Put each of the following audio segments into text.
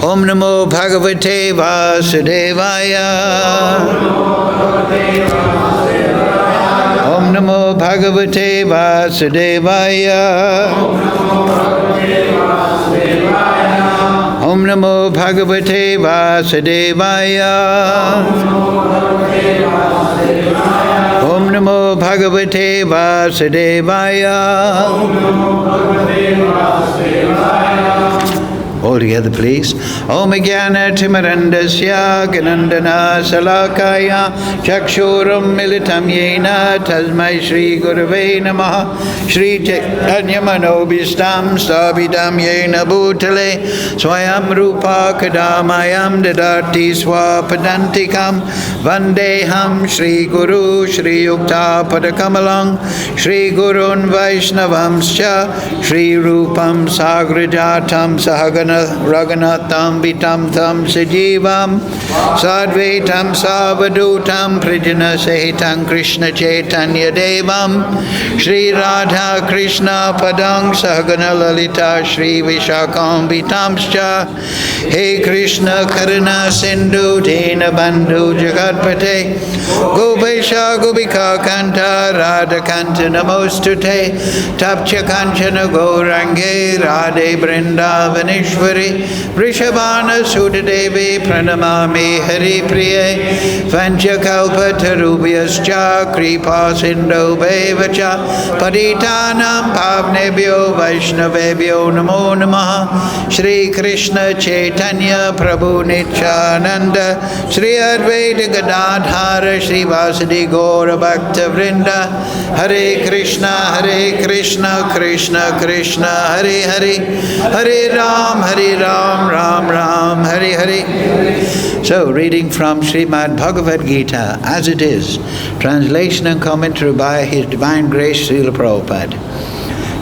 Om Namo Bhagavate Vasudevaya. Om Namo Bhagavate Vasudevaya. Om Namo Bhagavate Vasudevaya. Om Namo Bhagavate Vasudevaya. All together, please. Om Jnana Timirandasya Ganandana Salakaya Chakshuram Militam Yena Tasmai Shri Gurave Namaha Shri Chaitanya Manobhistam Stabhidam Yena Bhutale Swayam Rupa Kadamayam Dadati Swapadantikam Vandeham Shri Guru Shri Yukta Padakamalang Shri Gurun Vaishnavamscha Shri Rupam Sagrajatam Sahagana Raghunatham Vitam Tam Sajivam Sadvaitam Savadutam Prijana Sahitam Kṛṣṇa Chaitanya Devam Shri Radha Kṛṣṇa Padang Sahagana Lalita Shri Vishakam Vitamscha He Kṛṣṇa Karuna Sindhu Dina Bandhu Jagatpate Gopesha Gopika Kanta Radha Kanta Namostute Tapcha Kanchana Gaurange Radhe Vrindavanishwari Vrishabhana Sudadevi Pranamami Hari Priye Vanchakalpa Tarubhyascha Kripa Sindhu Bevacha Paditanam Pavnebhyo Vaishnavebhyo Namo Namaha Shri Kṛṣṇa Chaitanya Prabhu Nityananda Shri Advaita Gadadhara Shri Vasadi Gaura Bhakta Vrinda Hare Kṛṣṇa Kṛṣṇa Kṛṣṇa Hare Hare Hare Ram Ram Ram Hare Hare. So, reading from Śrīmad-Bhāgavatam as it is, translation and commentary by His Divine Grace Srila Prabhupada.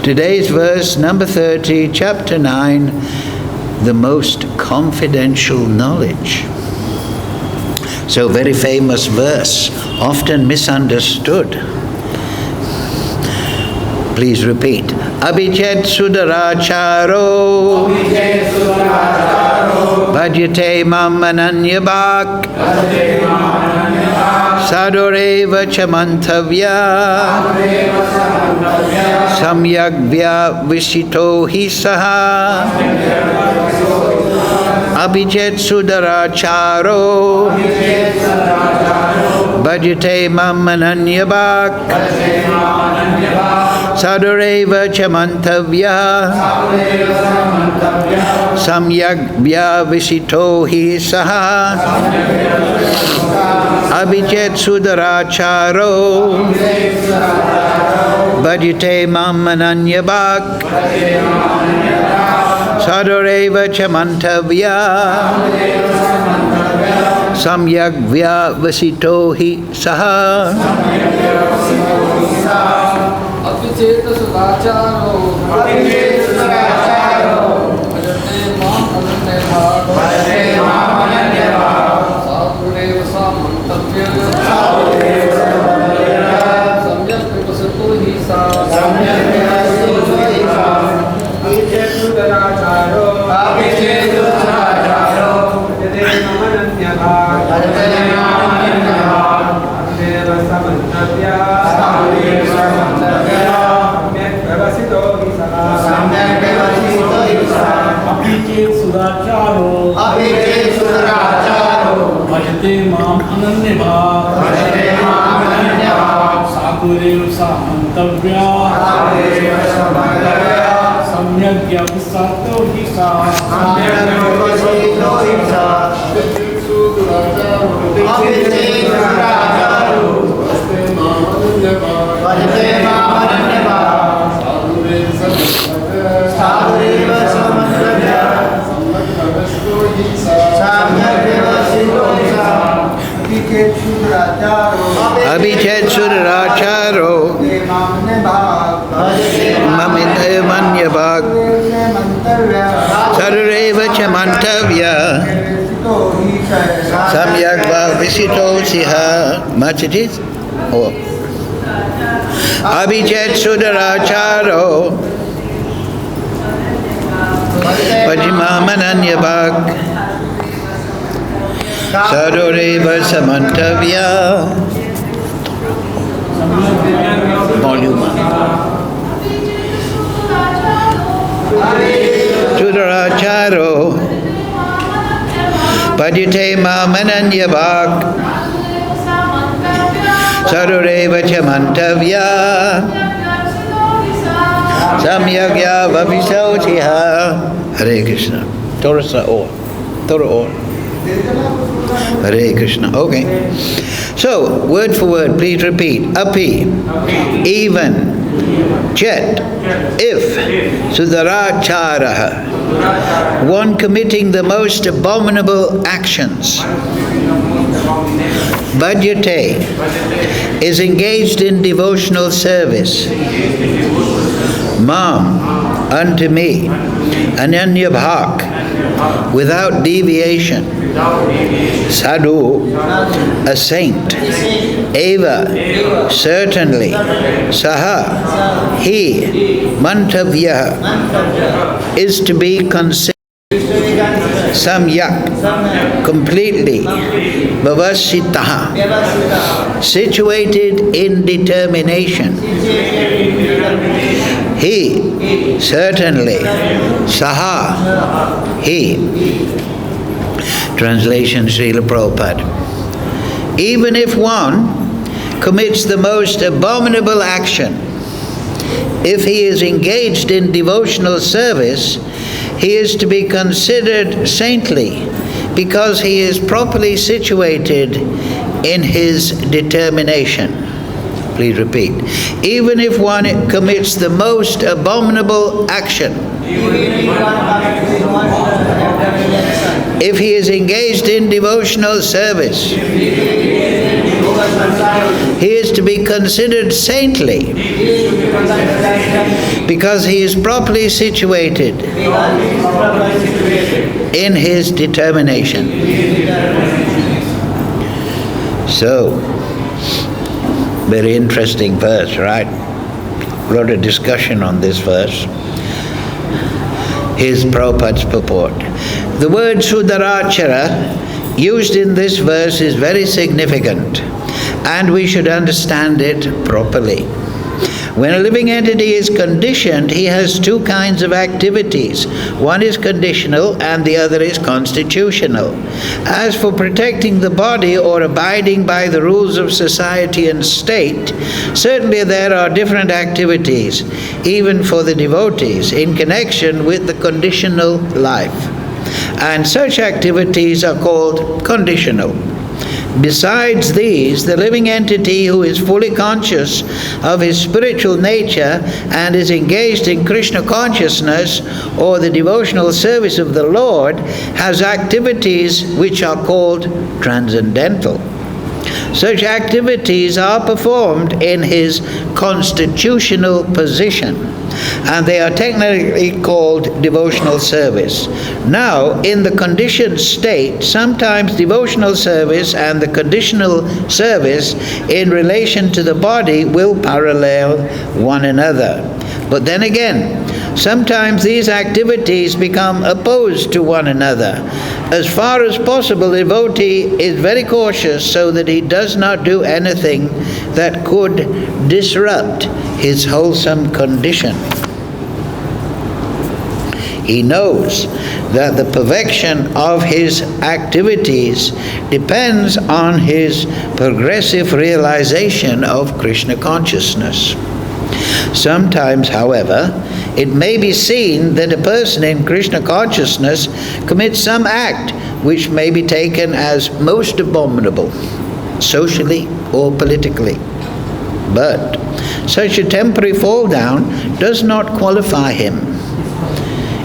Today's verse number 30, chapter 9, the most confidential knowledge. So, very famous verse, often misunderstood. Please repeat. Abhijat su-durācāro bhajate mam ananya-bhāk sādhur cha mantavyaḥ samyag vyavasito hi saha. Abhijat su-durācāro bhajate mam ananya-bhāk sādhur cha mantavyaḥ samyak vyavasito hi saha. Abhijat su-durācāro bhajate mam ananya-bhāk sādhur cha mantavyaḥ samyak vyavasito hi saha. Abhijat su-durācāro bhajate mam ananya-bhāk sādhur samyak vyavasito hi saha. Abhijat su-durācāro bhajate mam ananya-bhāk sādhur samyak vyavasito hi saha. Abhijat su-durācāro ananya-bhāk sādhur cha mantavyaḥ samyak vyavasito siha. Much it is? Oh. Abhijat su-durācāro bhajate mam ananya-bhāk sādhureva mantavyaḥ. Volume 1. Su-durācāro bhajate ananya-bhāk sādhureva mantavyaḥ samyag vyavasito. Hare Kṛṣṇa. Torah or. Hare Kṛṣṇa. Okay. So, word for word, please repeat. Api, even, chet, if, su-durācāraḥ, one committing the most abominable actions. Bhajate is engaged in devotional service. Mam, unto me, ananya-bhāk, without deviation. Sādhuḥ, a saint. Eva, certainly. Saha, he. Mantavyaḥ, is to be considered. Samyak, completely. Vyavasitaḥ, situated in determination. He, certainly. Saha, he. Translation, Srila Prabhupada. Even if one commits the most abominable action, if he is engaged in devotional service, he is to be considered saintly because he is properly situated in his determination. Please repeat. Even if one commits the most abominable action, if he is engaged in devotional service, he is to be considered saintly because he is properly situated in his determination. So, very interesting verse, right? A lot of discussion on this verse. Here's Prabhupada's purport. The word su-durācāro used in this verse is very significant, and we should understand it properly. When a living entity is conditioned, he has two kinds of activities. One is conditional and the other is constitutional. As for protecting the body or abiding by the rules of society and state, certainly there are different activities, even for the devotees, in connection with the conditional life. And such activities are called conditional. Besides these, the living entity who is fully conscious of his spiritual nature and is engaged in Kṛṣṇa consciousness or the devotional service of the Lord has activities which are called transcendental. Such activities are performed in his constitutional position, and they are technically called devotional service. Now, in the conditioned state, sometimes devotional service and the conditional service in relation to the body will parallel one another. But then again, sometimes these activities become opposed to one another. As far as possible, the devotee is very cautious so that he does not do anything that could disrupt his wholesome condition. He knows that the perfection of his activities depends on his progressive realization of Kṛṣṇa consciousness. Sometimes, however, it may be seen that a person in Kṛṣṇa consciousness commits some act which may be taken as most abominable, socially or politically. But such a temporary fall down does not qualify him.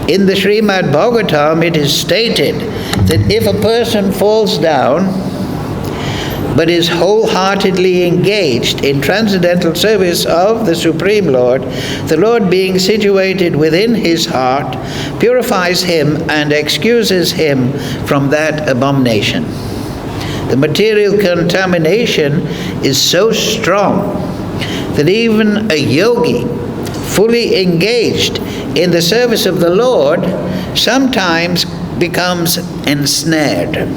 In the Śrīmad-Bhāgavatam, it is stated that if a person falls down but is wholeheartedly engaged in transcendental service of the Supreme Lord, the Lord, being situated within his heart, purifies him and excuses him from that abomination. The material contamination is so strong that even a yogi, fully engaged in the service of the Lord, sometimes becomes ensnared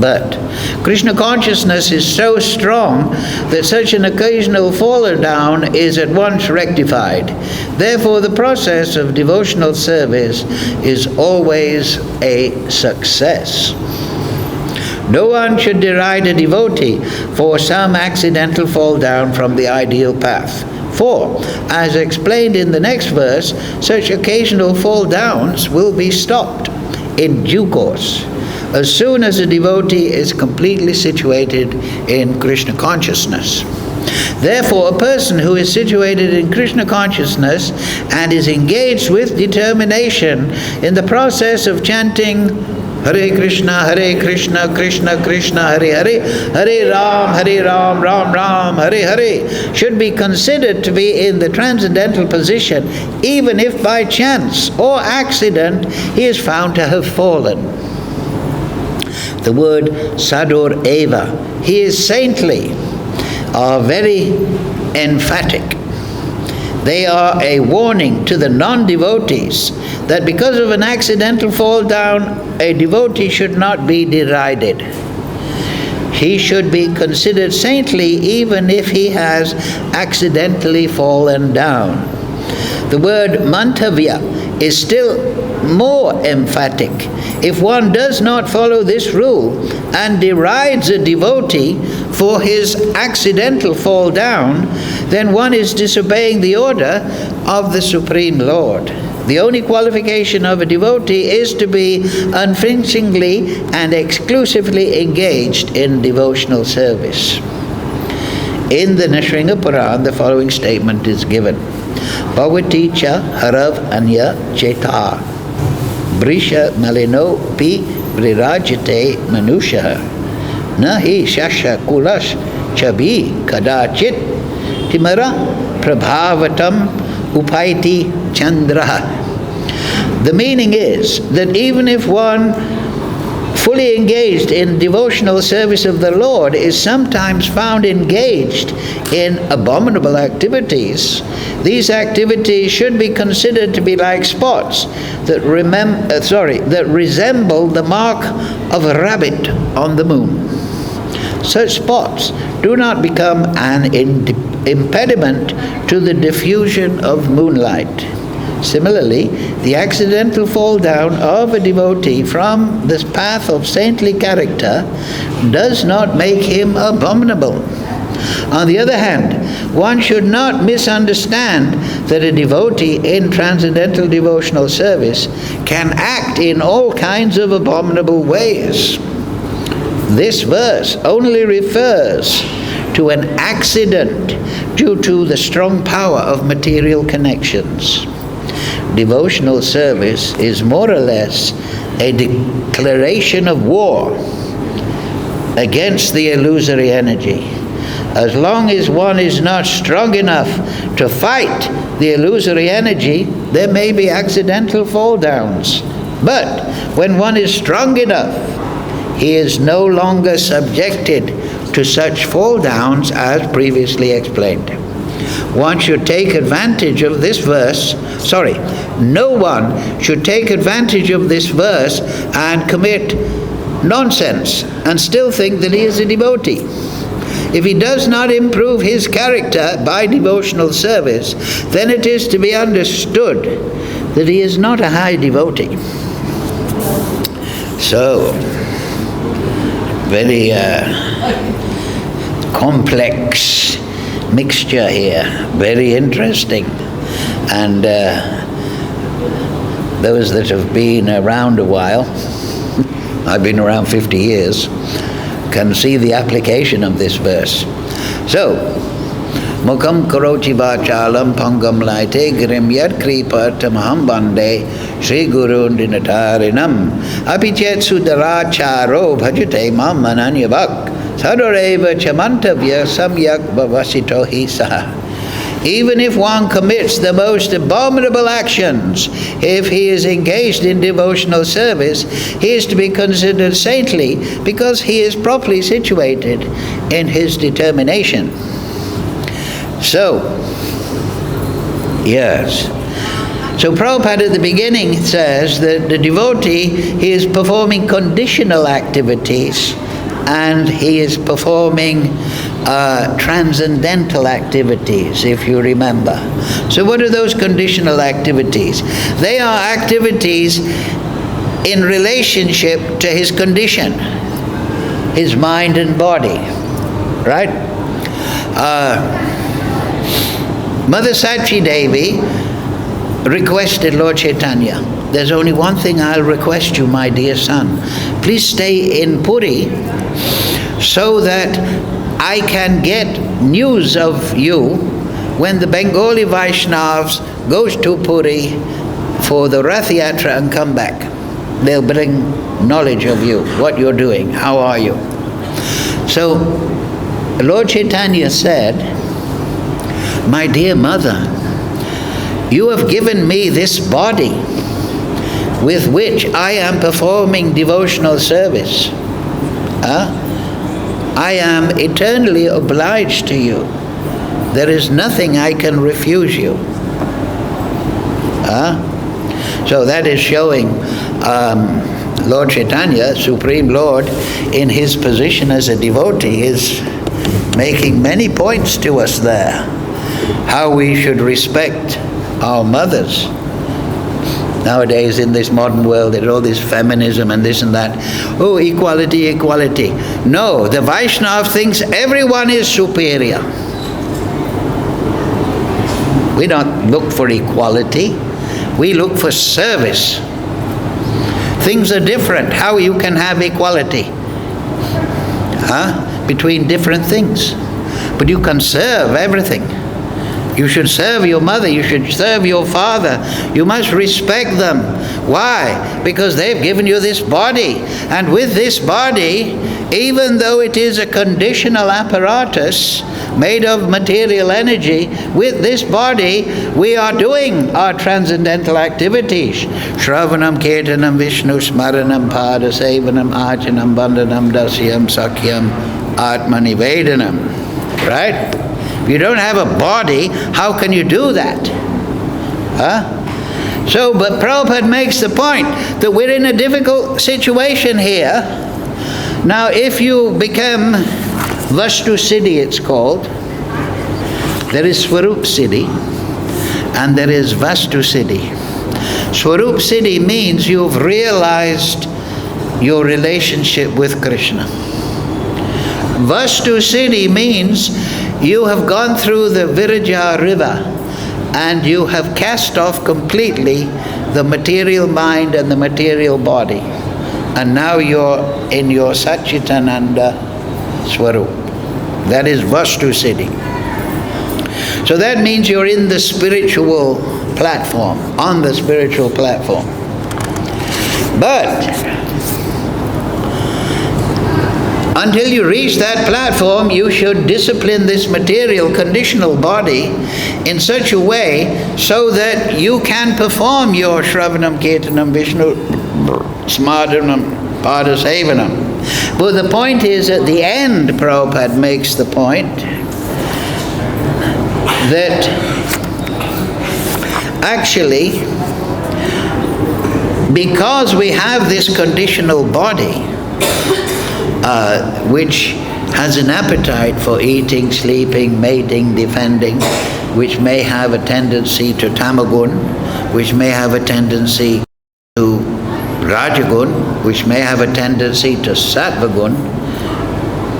But Krishna consciousness is so strong that such an occasional fall down is at once rectified. Therefore, the process of devotional service is always a success. No one should deride a devotee for some accidental fall down from the ideal path. For, as explained in the next verse, such occasional fall downs will be stopped in due course, as soon as a devotee is completely situated in Krishna consciousness. Therefore, a person who is situated in Krishna consciousness and is engaged with determination in the process of chanting Hare Krishna, Krishna Krishna, Hare Hare, Hare Ram, Ram Ram, Hare Hare, should be considered to be in the transcendental position, even if by chance or accident he is found to have fallen. The word sādhur eva, he is saintly, are very emphatic. They are a warning to the non-devotees that because of an accidental fall down, a devotee should not be derided. He should be considered saintly even if he has accidentally fallen down. The word mantavyaḥ is still more emphatic. If one does not follow this rule and derides a devotee for his accidental fall down, then one is disobeying the order of the Supreme Lord. The only qualification of a devotee is to be unflinchingly and exclusively engaged in devotional service. In the Nrsimha Purana, the following statement is given. Bhavati cha harav anya cheta brisha malino pi vrirajate manusha nahi shasha kulas chabi kadachit timara prabhavatam upaiti chandraha. The meaning is that even if one fully engaged in devotional service of the Lord is sometimes found engaged in abominable activities, these activities should be considered to be like spots that resemble the mark of a rabbit on the moon. Such spots do not become an impediment to the diffusion of moonlight. Similarly, the accidental fall down of a devotee from this path of saintly character does not make him abominable. On the other hand, one should not misunderstand that a devotee in transcendental devotional service can act in all kinds of abominable ways. This verse only refers to an accident due to the strong power of material connections. Devotional service is more or less a declaration of war against the illusory energy. As long as one is not strong enough to fight the illusory energy, there may be accidental fall downs. But when one is strong enough, he is no longer subjected to such fall downs as previously explained. One should take advantage of this verse, no one should take advantage of this verse and commit nonsense and still think that he is a devotee. If he does not improve his character by devotional service, then it is to be understood that he is not a high devotee. So, very complex mixture here, very interesting. And those that have been around a while, I've been around 50 years, can see the application of this verse. So, Mukam karoti vachalam pangam laite girim yad kripa tamaham bande Shri Guru dinatarinam apichet su-durācāro bhajate mam ananya-bhāk sādhur mantavyaḥ samyak vyavasito saha. Even if one commits the most abominable actions, if he is engaged in devotional service, he is to be considered saintly because he is properly situated in his determination. So, yes. So Prabhupada at the beginning says that the devotee, he is performing conditional activities and he is performing transcendental activities, if you remember. So what are those conditional activities? They are activities in relationship to his condition, his mind and body, right? Mother Sachi Devi requested Lord Chaitanya, there's only one thing I'll request you, my dear son. Please stay in Puri so that I can get news of you when the Bengali Vaishnavas goes to Puri for the Rath Yatra and come back. They'll bring knowledge of you, what you're doing, how are you. So Lord Chaitanya said, my dear mother, you have given me this body with which I am performing devotional service. I am eternally obliged to you. There is nothing I can refuse you. So that is showing Lord Chaitanya, Supreme Lord, in his position as a devotee, is making many points to us there. How we should respect our mothers. Nowadays in this modern world there's all this feminism and this and that. Oh, equality, equality. No, the Vaishnava thinks everyone is superior. We don't look for equality. We look for service. Things are different. How you can have equality? Between different things. But you can serve everything. You should serve your mother, you should serve your father. You must respect them. Why? Because they've given you this body. And with this body, even though it is a conditional apparatus made of material energy, with this body we are doing our transcendental activities. Shravanam, Kirtanam, Vishnu, Smaranam, Pada, Sevanam, Archanam, Bandhanam, Dasyam, Sakyam, Atmanivedanam. Right? If you don't have a body, how can you do that? So, but Prabhupada makes the point that we're in a difficult situation here. Now, if you become Vastu Siddhi, it's called, there is Swarup Siddhi and there is Vastu Siddhi. Swarup Siddhi means you've realized your relationship with Kṛṣṇa. Vastu Siddhi means you have gone through the Viraja river and you have cast off completely the material mind and the material body. And now you're in your Satchitananda Swarup. That is Vastu Siddhi. So that means you're in the spiritual platform, on the spiritual platform. But until you reach that platform, you should discipline this material conditional body in such a way so that you can perform your Shravanam, Kirtanam, Vishnu, Smadhanam, Padasevanam. But the point is, at the end, Prabhupada makes the point that actually, because we have this conditional body, which has an appetite for eating, sleeping, mating, defending, which may have a tendency to tamagun, which may have a tendency to rajagun, which may have a tendency to sattvagun,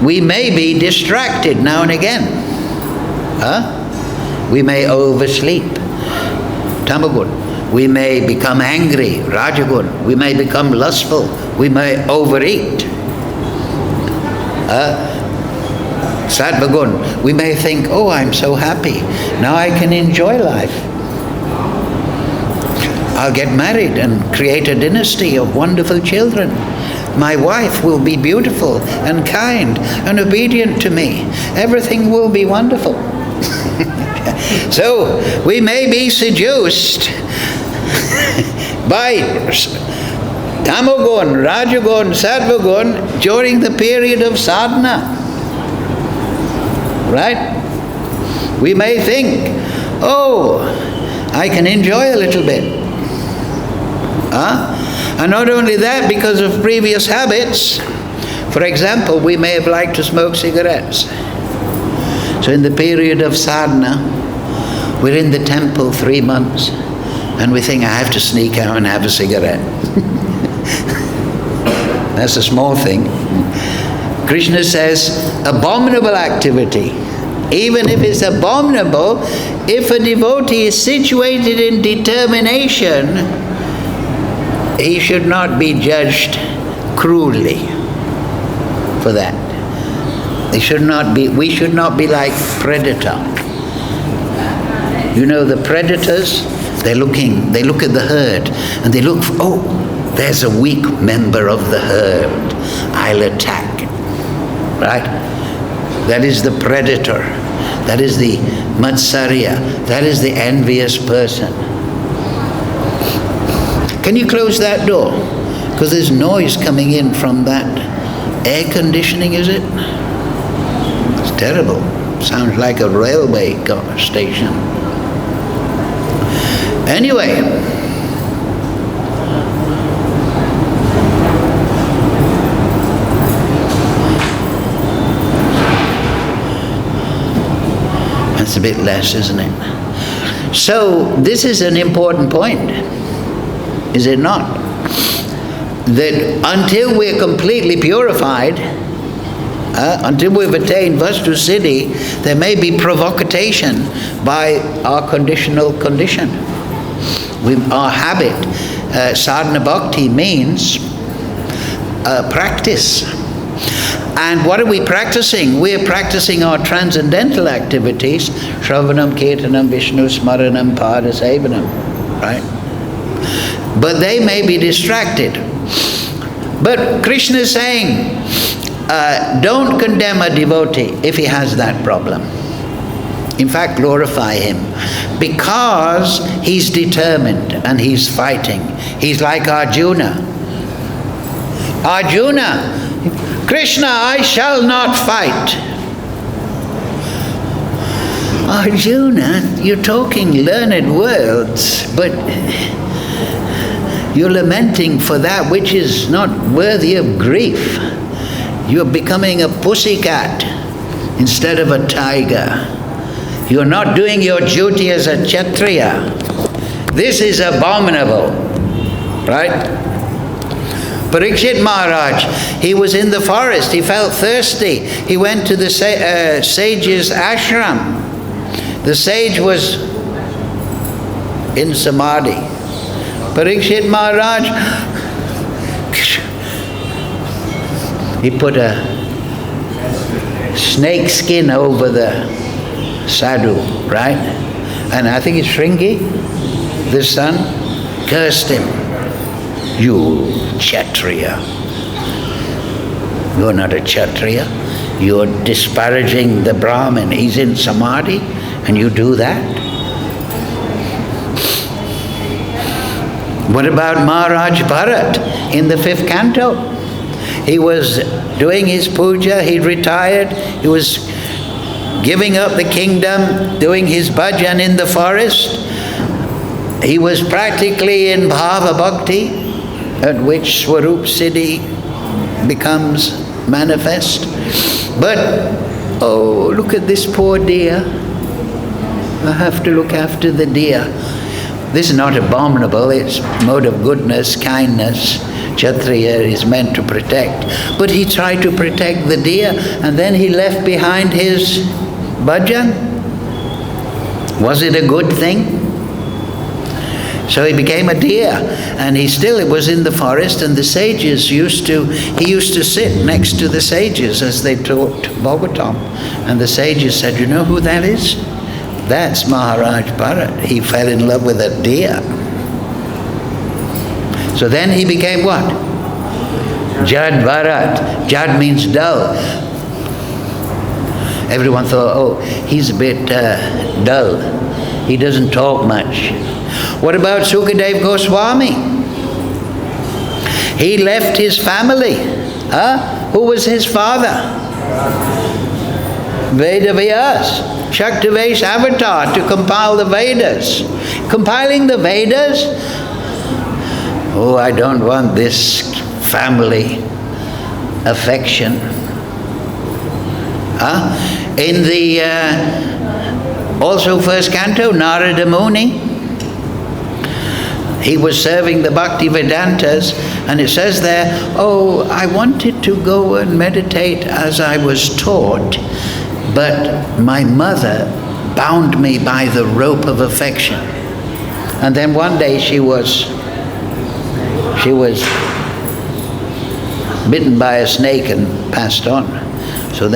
we may be distracted now and again. We may oversleep, tamagun. We may become angry, rajagun. We may become lustful. We may overeat. Sattvagun, we may think, oh, I'm so happy, now I can enjoy life. I'll get married and create a dynasty of wonderful children. My wife will be beautiful and kind and obedient to me. Everything will be wonderful. So we may be seduced by Tamagun, Rajagun, Sattvagun during the period of sadhana. Right? We may think, oh, I can enjoy a little bit. And not only that, because of previous habits. For example, we may have liked to smoke cigarettes. So in the period of sadhana, we're in the temple 3 months, and we think, I have to sneak out and have a cigarette. That's a small thing. Kṛṣṇa says, abominable activity. Even if it's abominable, if a devotee is situated in determination, he should not be judged cruelly for that. We should not be like predator. You know, the predators, they look at the herd, and they look, there's a weak member of the herd, I'll attack. Right? That is the predator. That is the matsarya. That is the envious person. Can you close that door? Because there's noise coming in from that air conditioning, is it? It's terrible. Sounds like a railway station. Anyway, that's a bit less, isn't it? So this is an important point, is it not? That until we're completely purified, until we've attained Vastu Siddhi, there may be provocation by our conditional condition. Our habit. Sadhana bhakti means practice. And what are we practicing? We're practicing our transcendental activities, Shravanam, Kirtanam, Vishnu, Smaranam, Padasevanam, right? But they may be distracted. But Kṛṣṇa is saying, don't condemn a devotee if he has that problem. In fact, glorify him, because he's determined and he's fighting. He's like Arjuna. Arjuna, Kṛṣṇa, I shall not fight. Arjuna, you're talking learned words, but you're lamenting for that which is not worthy of grief. You're becoming a pussycat instead of a tiger. You're not doing your duty as a Kshatriya. This is abominable, right? Parikshit Maharaj, he was in the forest, he felt thirsty. He went to the sage's ashram. The sage was in samadhi. Parikshit Maharaj, he put a snake skin over the sādhuḥ, right? And I think it's Shringi, the son, cursed him. You Kshatriya. You're not a Kshatriya. You're disparaging the Brahmin. He's in samadhi and you do that? What about Maharaj Bharat in the 5th canto? He was doing his puja, he retired, he was giving up the kingdom, doing his bhajan in the forest. He was practically in bhava bhakti, at which Swarup Siddhi becomes manifest. But, oh, look at this poor deer. I have to look after the deer. This is not abominable, it's mode of goodness, kindness. Kshatriya is meant to protect. But he tried to protect the deer, and then he left behind his bhajan. Was it a good thing? So he became a deer, and he still was in the forest, and the sages he used to sit next to the sages as they taught Bhagavatam. And the sages said, you know who that is? That's Maharaj Bharat. He fell in love with a deer. So then he became what? Jad Bharat. Jad means dull. Everyone thought, oh, he's a bit dull. He doesn't talk much. What about Sukadeva Goswami? He left his family. Who was his father? Vedavyas, Shaktivesh avatar to compile the Vedas. Compiling the Vedas? Oh, I don't want this family. affection. In the also first canto, Narada Muni, he was serving the Bhakti Vedantas, and it says there, oh, I wanted to go and meditate as I was taught, but my mother bound me by the rope of affection. And then one day she was bitten by a snake and passed on. So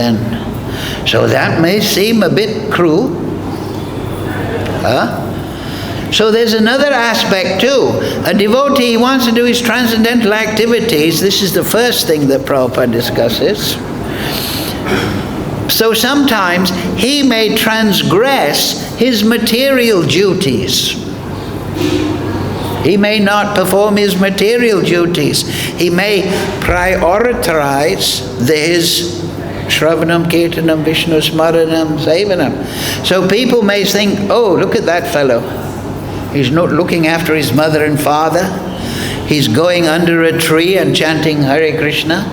that may seem a bit cruel. So there's another aspect too. A devotee wants to do his transcendental activities. This is the first thing that Prabhupada discusses. So sometimes he may transgress his material duties. He may not perform his material duties. He may prioritize his Shravanam, Kirtanam, Vishnu Smaranam, Sevanam. So people may think, oh, look at that fellow. He's not looking after his mother and father. He's going under a tree and chanting Hare Krishna.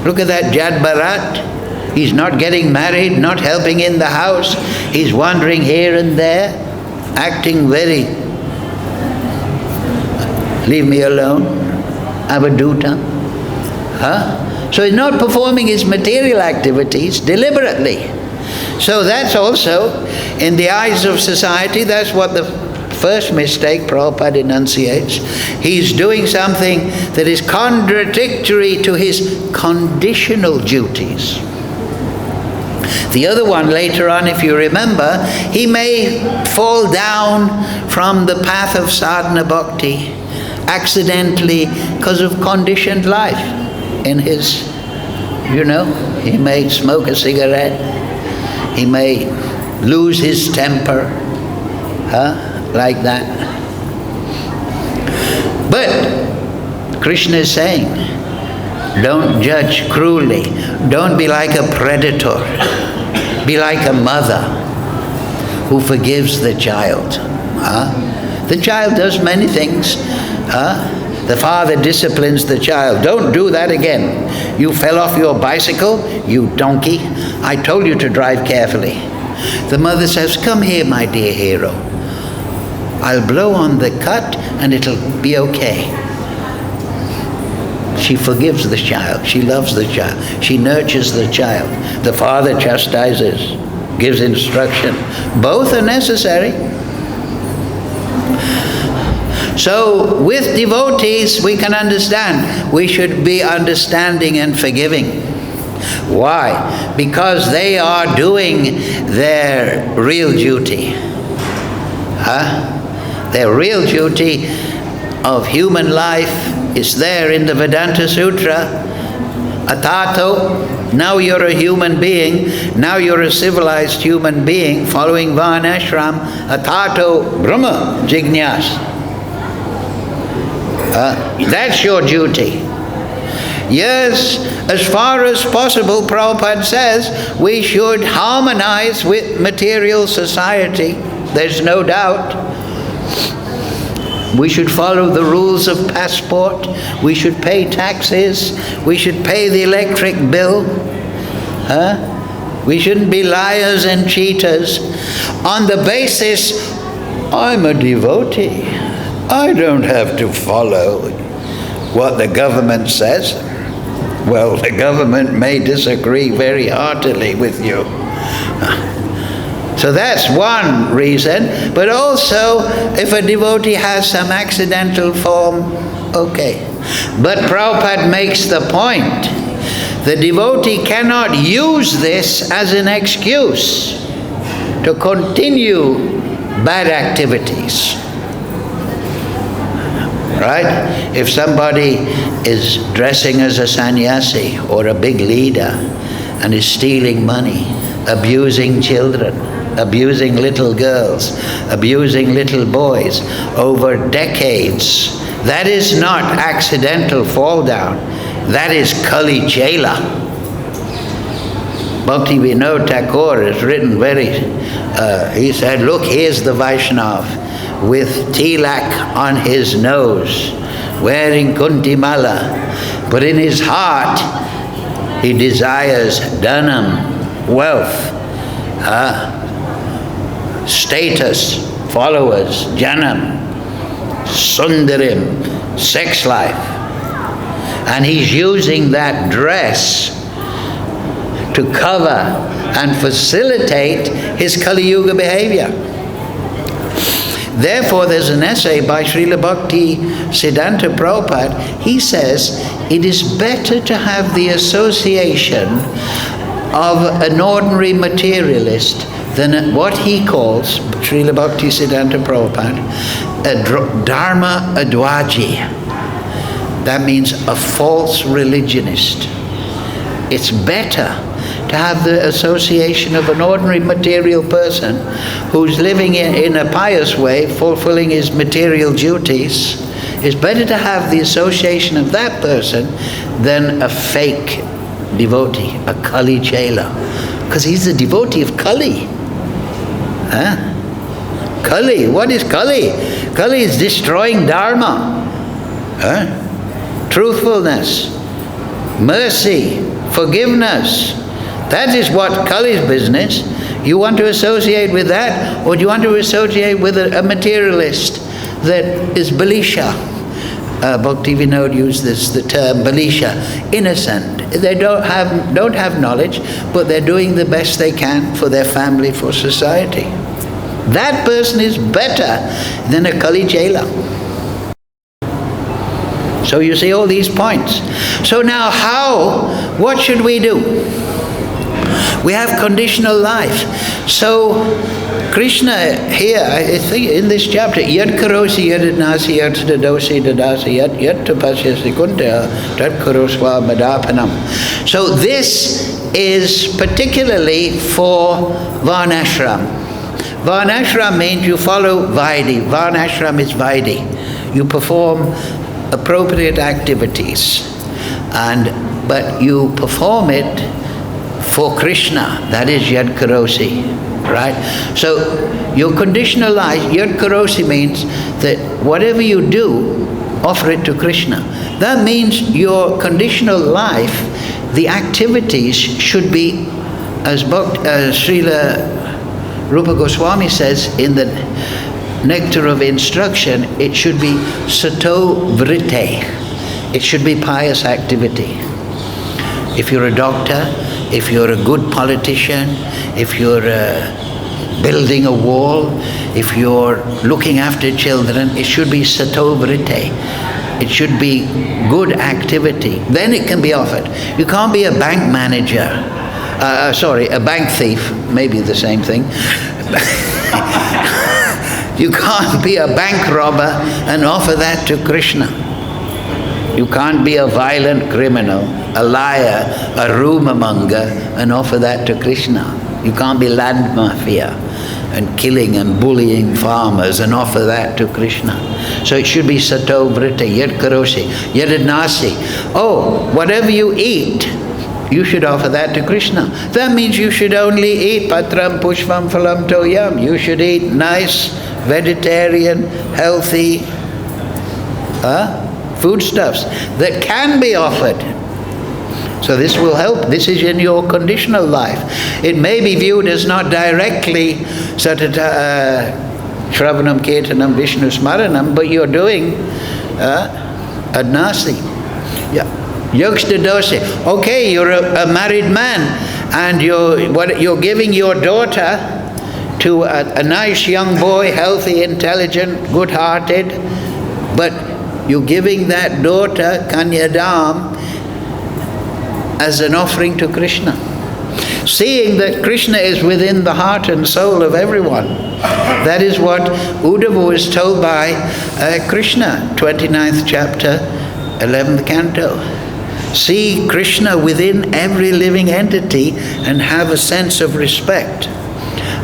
Look at that Jad Bharat. He's not getting married, not helping in the house. He's wandering here and there, acting very, leave me alone, avaduta. So he's not performing his material activities deliberately. So that's also, in the eyes of society, that's what the first mistake Prabhupada enunciates. He's doing something that is contradictory to his conditional duties. The other one later on, if you remember, he may fall down from the path of sadhana bhakti accidentally because of conditioned life. In his, he may smoke a cigarette, he may lose his temper, like that. But Kṛṣṇa is saying, don't judge cruelly. Don't be like a predator. Be like a mother who forgives the child. The child does many things. The father disciplines the child. Don't do that again. You fell off your bicycle, you donkey. I told you to drive carefully. The mother says, come here, my dear hero. I'll blow on the cut and it'll be okay. She forgives the child. She loves the child. She nurtures the child. The father chastises, gives instruction. Both are necessary. So with devotees, we can understand. We should be understanding and forgiving. Why? Because they are doing their real duty. Their real duty of human life is there in the Vedanta Sutra. Atato, now you're a human being, now you're a civilized human being following Varnashram. Atato Brahma Jignyas. That's your duty. Yes, as far as possible, Prabhupada says, we should harmonize with material society. There's no doubt. We should follow the rules of passport. We should pay taxes. We should pay the electric bill. We shouldn't be liars and cheaters. On the basis, I'm a devotee. I don't have to follow what the government says. Well, the government may disagree very heartily with you. So that's one reason. But also, if a devotee has some accidental form, okay. But Prabhupada makes the point. The devotee cannot use this as an excuse to continue bad activities. Right? If somebody is dressing as a sannyasi or a big leader and is stealing money, abusing children, abusing little girls, abusing little boys over decades, that is not accidental fall down. That is Kali Chela. Bhakti Vinod Thakur has written he said, look, here's the Vaishnav with tilak on his nose, wearing kunti mala, but in his heart He desires dhanam, wealth, status, followers, janam, sundarim, sex life. And he's using that dress to cover and facilitate his Kali Yuga behavior. Therefore, there's an essay by Srila Bhakti Siddhanta Prabhupada. He says, it is better to have the association of an ordinary materialist than what he calls, Srila Bhakti Siddhanta Prabhupada, a dharma adwaji. That means a false religionist. It's better to have the association of an ordinary material person who's living in a pious way, fulfilling his material duties. It's better to have the association of that person than a fake devotee, a Kali Chela. Because he's the devotee of Kali. Kali, what is Kali? Kali is destroying dharma. Truthfulness, mercy, forgiveness. That is what Kali's business. You want to associate with that, or do you want to associate with a materialist that is Balisha? Bhakti Vinod used the term Balisha, innocent. They don't have knowledge, but they're doing the best they can for their family, for society. That person is better than a Kali Chela. So you see all these points. So now what should we do? We have conditional life. So Kṛṣṇa here, I think in this chapter, yad karosi yadnasi yad dadosi dadasi yad tapasyasi kunta tad karosva madapanam. So this is particularly for varnashram. Varnashram means you follow Vaidhi. Varnashram is Vaidhi. You perform appropriate activities, but you perform it for Kṛṣṇa. That is yad karosi, right? So your conditional life, yad karosi, means that whatever you do, offer it to Kṛṣṇa. That means your conditional life, the activities should be, as Srila Rupa Goswami says in the Nectar of Instruction, it should be sato vritte. It should be pious activity. If you're a doctor, if you're a good politician, if you're building a wall, if you're looking after children, it should be sato vritte. It should be good activity. Then it can be offered. You can't be a bank manager. A bank thief, maybe the same thing. You can't be a bank robber and offer that to Kṛṣṇa. You can't be a violent criminal, a liar, a rumor monger, and offer that to Kṛṣṇa. You can't be land mafia and killing and bullying farmers and offer that to Kṛṣṇa. So it should be sato vritte, yad karosi, yad nasi. Oh, whatever you eat, you should offer that to Kṛṣṇa. That means you should only eat patram pushpam phalam toyam. You should eat nice, vegetarian, healthy foodstuffs that can be offered. So this will help. This is in your conditional life. It may be viewed as not directly Shravanam, Kirtanam, Vishnu Smaranam, but you're doing adnasi. Yeah. Yogstadose. Okay, you're a married man, and you're giving your daughter to a nice young boy, healthy, intelligent, good-hearted, but you're giving that daughter Kanyadam as an offering to Kṛṣṇa. Seeing that Kṛṣṇa is within the heart and soul of everyone. That is what Uddhava is told by Kṛṣṇa, 29th chapter, 11th canto. See Kṛṣṇa within every living entity and have a sense of respect.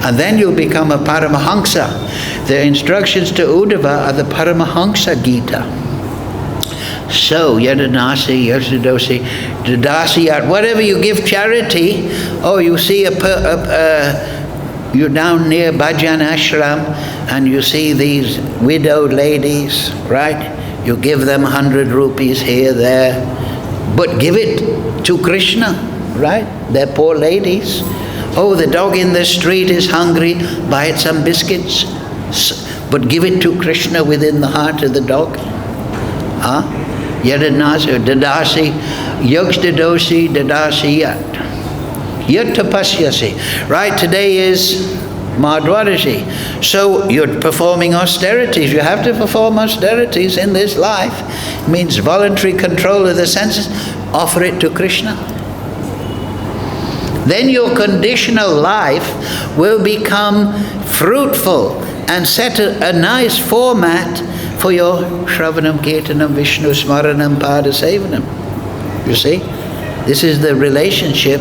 And then you'll become a Paramahamsa. The instructions to Uddhava are the Paramahamsa Gita. So, yadanasi, yasadosi, dadasiyat, whatever you give charity, you see you're down near Bhajan Ashram and you see these widowed ladies, right? You give them 100 rupees here, there, but give it to Kṛṣṇa. right? They're poor ladies. Oh, the dog in the street is hungry, buy it some biscuits, but give it to Kṛṣṇa within the heart of the dog. Yadanasa, dadasi, yogstadosi, dadasi yat. Yat tapasyasi. Right, today is Madhwadashi. So you're performing austerities. You have to perform austerities in this life. It means voluntary control of the senses. Offer it to Kṛṣṇa. Then your conditional life will become fruitful and set a nice format for your Shravanam, Kirtanam, Vishnu, Smaranam, Padasevanam. You see? This is the relationship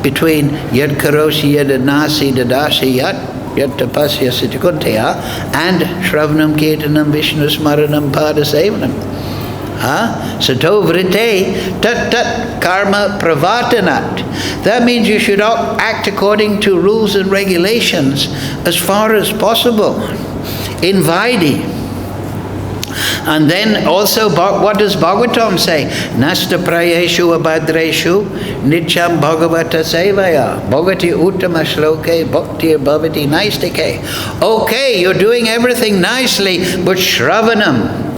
between Yad Karosi, Yad Anasi, Dadasi, Yad Tapasya, Sitikunteya, and Shravanam, Kirtanam, Vishnu, Smaranam, Padasevanam. Sato vrite tat tat karma pravartanat. That means you should act according to rules and regulations as far as possible in Vaidhi. And then also, what does Bhagavatam say? Nasta prayeshu abhadreshu nityam bhagavata sevaya bhagati uttama shloke bhaktir bhavati naistike. Okay, you're doing everything nicely, but shravanam.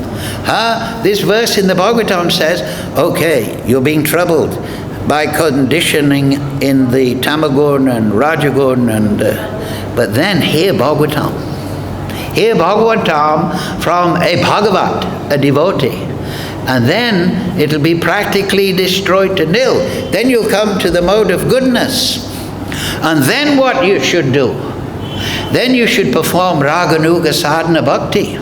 This verse in the Bhagavatam says, okay, you're being troubled by conditioning in the Tamagun and Rajagun, but then hear Bhagavatam. Hear Bhagavatam from a Bhagavat, a devotee. And then it'll be practically destroyed to nil. Then you'll come to the mode of goodness. And then what you should do? Then you should perform Raganuga Sadhana Bhakti.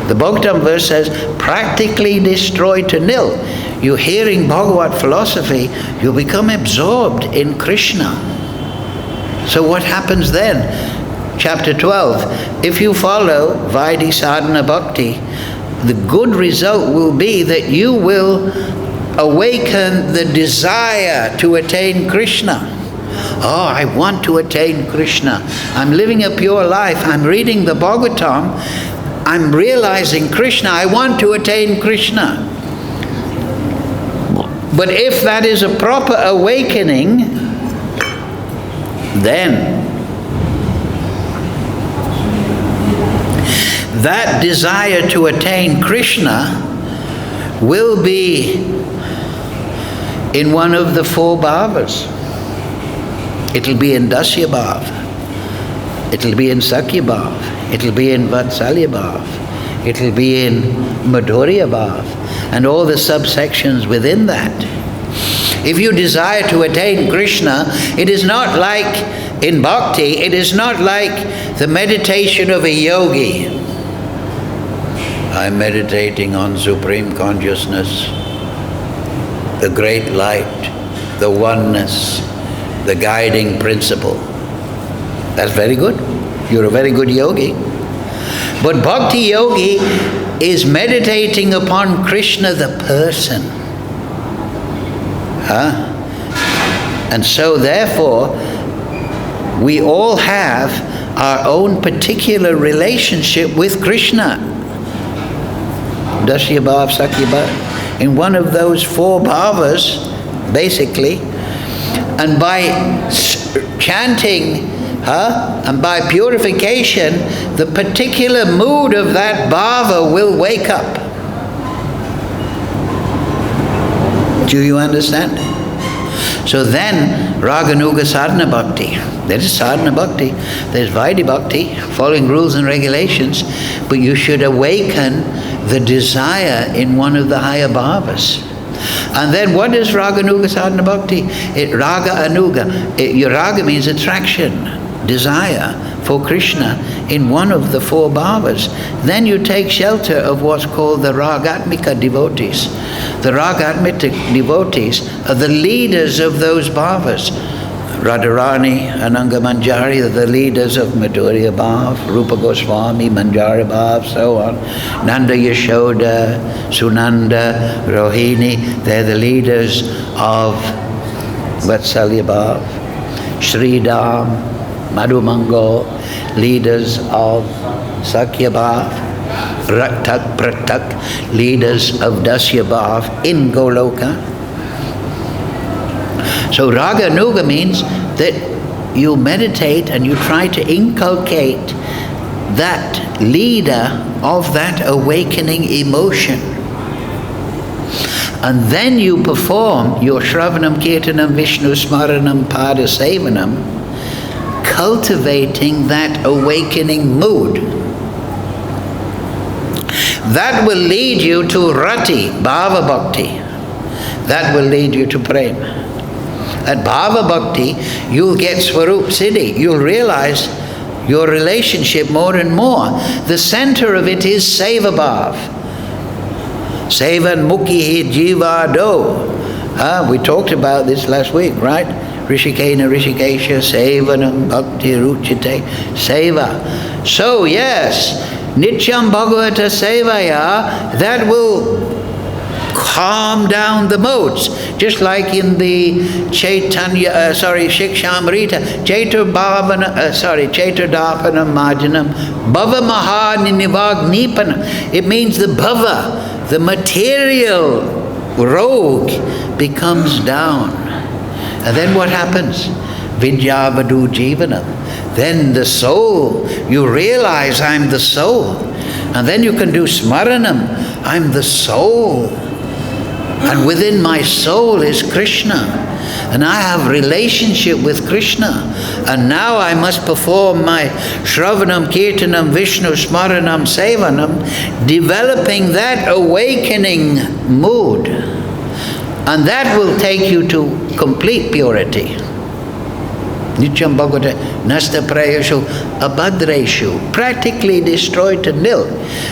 The Bhagavatam verse says, practically destroyed to nil. You're hearing Bhagavat philosophy, you become absorbed in Kṛṣṇa. So what happens then? Chapter 12. If you follow Vaidhi Sadhana Bhakti, the good result will be that you will awaken the desire to attain Kṛṣṇa. Oh, I want to attain Kṛṣṇa. I'm living a pure life. I'm reading the Bhagavatam. I'm realizing Kṛṣṇa. I want to attain Kṛṣṇa. But if that is a proper awakening, then that desire to attain Kṛṣṇa will be in one of the four bhavas. It'll be in Dasya bhav. It'll be in Sakya bhav. It'll be in Vatsalya bhav. It'll be in Madhurya bhav. And all the subsections within that. If you desire to attain Kṛṣṇa, it is not like in bhakti, it is not like the meditation of a yogi. I'm meditating on supreme consciousness, the great light, the oneness, the guiding principle. That's very good. You're a very good yogi. But bhakti yogi is meditating upon Kṛṣṇa the person. And so therefore, we all have our own particular relationship with Kṛṣṇa. Dasya bhav, Sakya bhav. In one of those four bhavas, basically, and by chanting and by purification, the particular mood of that bhava will wake up. Do you understand? So then, Raganuga Sadhana Bhakti. There is Sadhana Bhakti. There is Vaidhi Bhakti, following rules and regulations. But you should awaken the desire in one of the higher bhavas. And then what is Raganuga Sadhana Bhakti? Raga Anuga. Your raga means attraction, desire for Kṛṣṇa in one of the four bhavas. Then you take shelter of what's called the ragatmika devotees. The ragatmika devotees are the leaders of those bhavas. Radharani, Ananga Manjari are the leaders of Madhurya Bhav, Rupa Goswami, Manjari Bhav, so on. Nanda Yashoda, Sunanda, Rohini, they're the leaders of Vatsalya Bhav. Sridham, Madhumangal, leaders of Sakya Bhav. Raktak, Pratak, leaders of Dasya Bhav in Goloka. So Raga Nuga means that you meditate and you try to inculcate that leader of that awakening emotion. And then you perform your Shravanam, Kirtanam, Vishnu Smaranam, Pada Sevanam, cultivating that awakening mood. That will lead you to Rati, Bhava Bhakti. That will lead you to Prema. At Bhava Bhakti, you'll get Swarup Siddhi. You'll realize your relationship more and more. The center of it is Seva Bhav. Sevan Mukhi Jiva Do. We talked about this last week, right? Rishikena Rishikesha Sevanam Bhakti Ruchite Seva. So yes, Nityam Bhagavata Sevaya, that will calm down the modes, just like in the Chaitanya, Shikshamrita, Chaiturdapana Majanam, Bhava Mahanivagnipanam. It means the bhava, the material rogue becomes down. And then what happens? Vidyavadu Jivanam. Then the soul, you realize I'm the soul. And then you can do Smaranam, I'm the soul. And within my soul is Kṛṣṇa. And I have relationship with Kṛṣṇa. And now I must perform my Shravanam, Kirtanam, Vishnu, Smaranam, Sevanam, developing that awakening mood. And that will take you to complete purity. Nityam Bhagavata Nasta Prayashu Abhadreshu, practically destroyed to nil.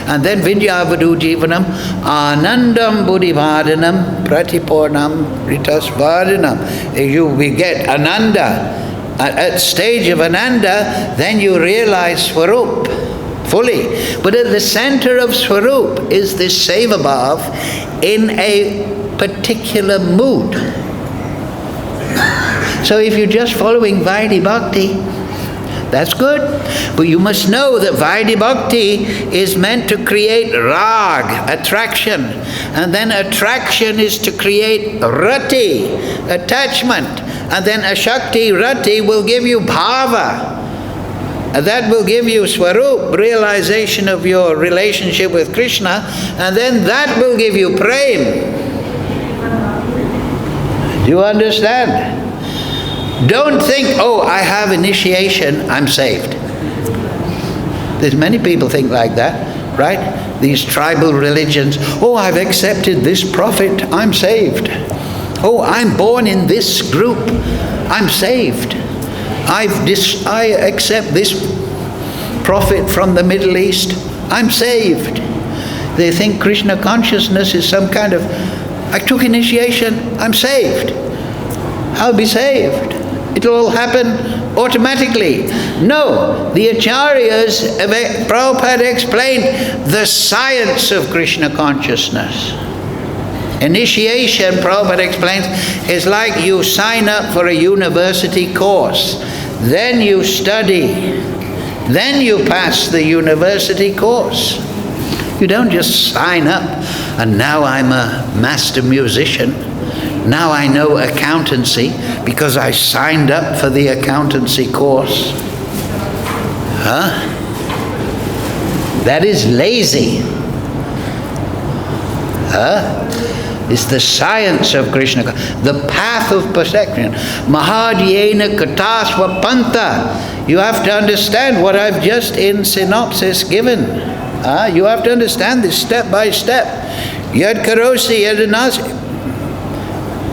And then Vidyavadu Jivanam Anandam Buddhivadhanam Pratipurnam Ritasvadhanam. We get Ananda. At stage of Ananda, then you realize Swarup fully. But at the center of Swarup is this Seva Bhav in a particular mood. So if you're just following Vaidhi Bhakti, that's good. But you must know that Vaidhi Bhakti is meant to create rag, attraction. And then attraction is to create rati, attachment. And then Ashakti, rati will give you bhava. And that will give you swarup, realization of your relationship with Kṛṣṇa. And then that will give you prem. Do you understand? Don't think, oh, I have initiation, I'm saved. There's many people think like that, right? These tribal religions, oh, I've accepted this prophet, I'm saved. Oh, I'm born in this group, I'm saved. I accept this prophet from the Middle East, I'm saved. They think Kṛṣṇa consciousness is some kind of, I took initiation, I'm saved. I'll be saved. It'll all happen automatically. No, the Acharyas, Prabhupada explained the science of Kṛṣṇa consciousness. Initiation, Prabhupada explains, is like you sign up for a university course. Then you study. Then you pass the university course. You don't just sign up and now I'm a master musician. Now I know accountancy because I signed up for the accountancy course. That is lazy. It's the science of Kṛṣṇa, the path of perfection. Mahadhyena katasva panta. You have to understand what I've just in synopsis given. You have to understand this step by step. Yad karosi yadanasi.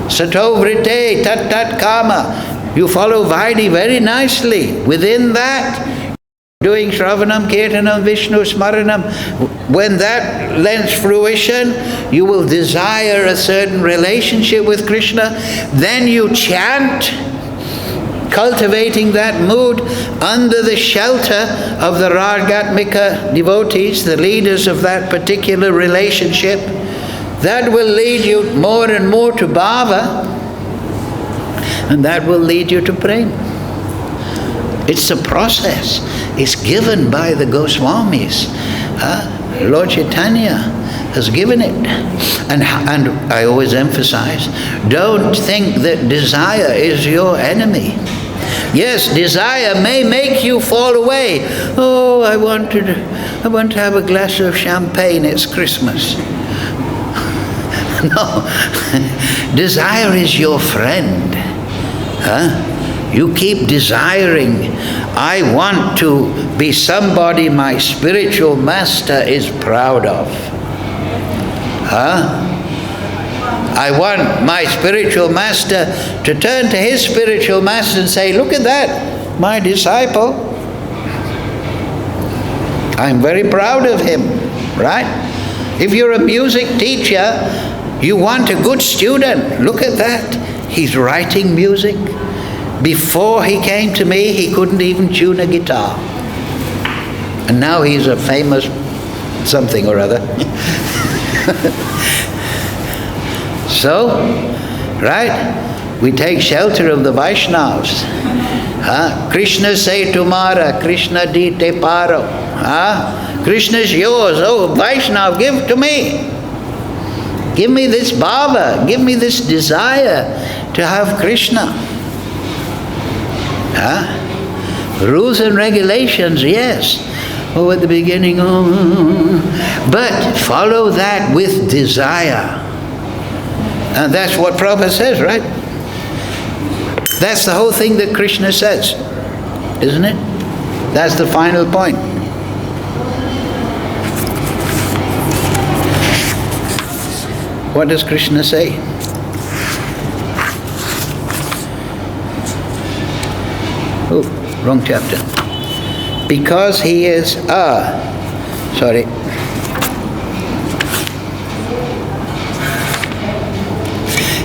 Sato vrite tat tat kama. You follow Vaidhi very nicely. Within that, doing Shravanam, Kirtanam, Vishnu, Smaranam, when that lends fruition, you will desire a certain relationship with Kṛṣṇa. Then you chant, cultivating that mood under the shelter of the Ragatmika devotees, the leaders of that particular relationship. That will lead you more and more to bhava, and that will lead you to prema. It's a process. It's given by the Goswamis. Lord Chaitanya has given it. And I always emphasize, don't think that desire is your enemy. Yes, desire may make you fall away. Oh, I want to have a glass of champagne, it's Christmas. No, desire is your friend. You keep desiring, I want to be somebody my spiritual master is proud of. I want my spiritual master to turn to his spiritual master and say, look at that, my disciple. I'm very proud of him, right? If you're a music teacher, you want a good student. Look at that. He's writing music. Before he came to me, he couldn't even tune a guitar. And now he's a famous something or other. So, right, we take shelter of the Vaishnavas. Krishna say tumara, Krishna di te paro. Krishna is yours. Oh, Vaishnav, give to me. Give me this bhava, give me this desire to have Krishna. Rules and regulations, yes. Oh, at the beginning, but follow that with desire. And that's what Prabhupada says, right? That's the whole thing that Krishna says, isn't it? That's the final point. What does Krishna say? Oh, wrong chapter. Because he is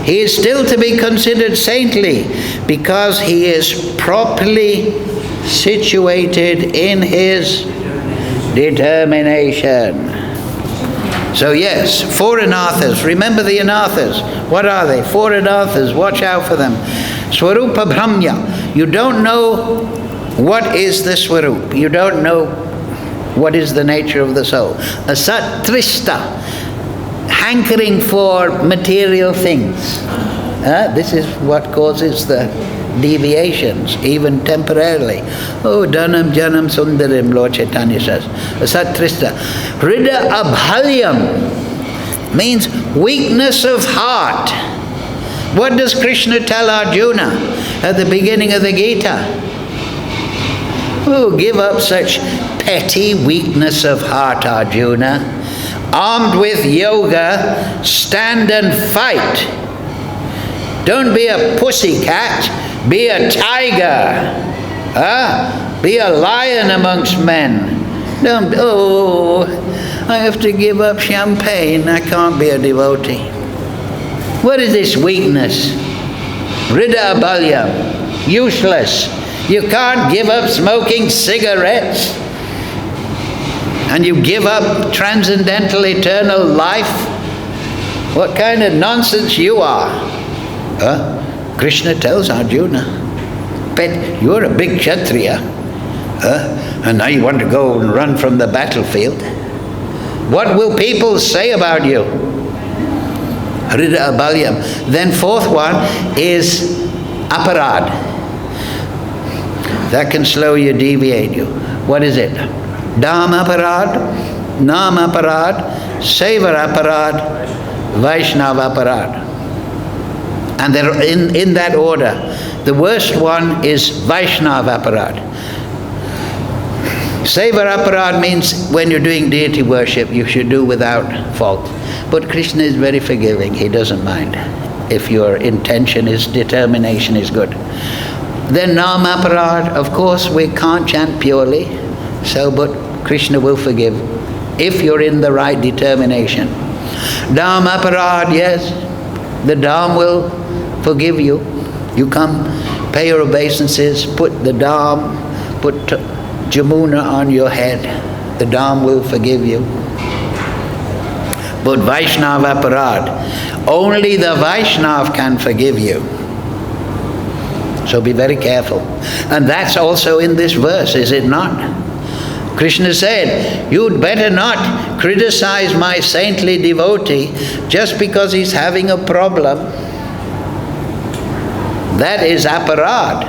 he is still to be considered saintly because he is properly situated in his determination. So yes, 4 anathas. Remember the anathas. What are they? 4 anathas. Watch out for them. Swarupa Brahmya. You don't know what is the Swarup. You don't know what is the nature of the soul. Asatrista. Hankering for material things. This is what causes the deviations, even temporarily. Oh, Dhanam Janam Sundarim, Lord Chaitanya says. Satrista. Hrida abhalyam means weakness of heart. What does Krishna tell Arjuna at the beginning of the Gita? Oh, give up such petty weakness of heart, Arjuna. Armed with yoga, stand and fight. Don't be a pussycat, be a tiger. Be a lion amongst men. Don't, I have to give up champagne, I can't be a devotee. What is this weakness? Hrida abhalyam, useless. You can't give up smoking cigarettes. And you give up transcendental eternal life? What kind of nonsense you are? Krishna tells Arjuna, but you're a big Kshatriya, and now you want to go and run from the battlefield. What will people say about you? Hrida abhalyam. Then 4th one is aparad. That can slowly deviate you. What is it? Dham aparad, Nam aparad, Sevar aparad, Vaishnav aparad. And they're in that order. The worst one is Vaishnav aparad. Sevar aparad means when you're doing deity worship, you should do without fault. But Krishna is very forgiving. He doesn't mind if your intention is, determination is good. Then Nam aparad, of course, we can't chant purely. So, but Krishna will forgive if you're in the right determination. Dham aparad, yes, the Dham will forgive you. You come, pay your obeisances, put the Dham, put Jamuna on your head. The Dham will forgive you. But Vaishnav aparad, only the Vaishnav can forgive you. So be very careful. And that's also in this verse, is it not? Krishna said, you'd better not criticize my saintly devotee just because he's having a problem. That is aparad.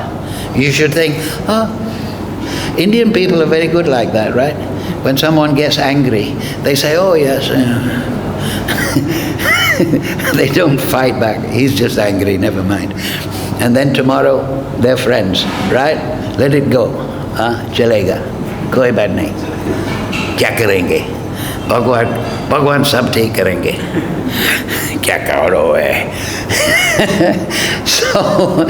You should think, Indian people are very good like that, right? When someone gets angry, they say, oh yes. They don't fight back. He's just angry, never mind. And then tomorrow, they're friends, right? Let it go. Chalega. Koi baat nahi. Kya karenge? Bhagwan sab theek karenge. Kya karo hai? So,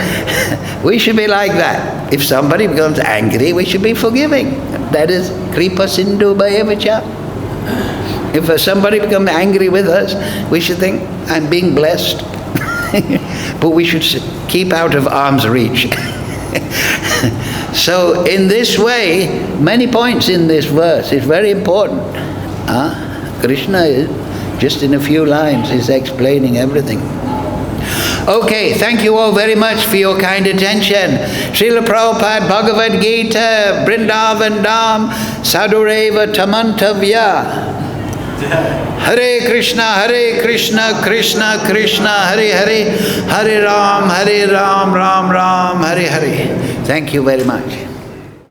we should be like that. If somebody becomes angry, we should be forgiving. That is kripa sindhu bhayavacha. If somebody becomes angry with us, we should think, I'm being blessed. But we should keep out of arm's reach. So in this way, many points in this verse is very important. Kṛṣṇa is, just in a few lines, is explaining everything. Okay, thank you all very much for your kind attention. Srila Prabhupada Bhagavad Gita, Vrindavan Dham, Sadhureva Tamantavyaḥ. Hare Krishna, Krishna Krishna, Hare Hare, Hare Ram, Ram Ram, Hare Hare. Thank you very much.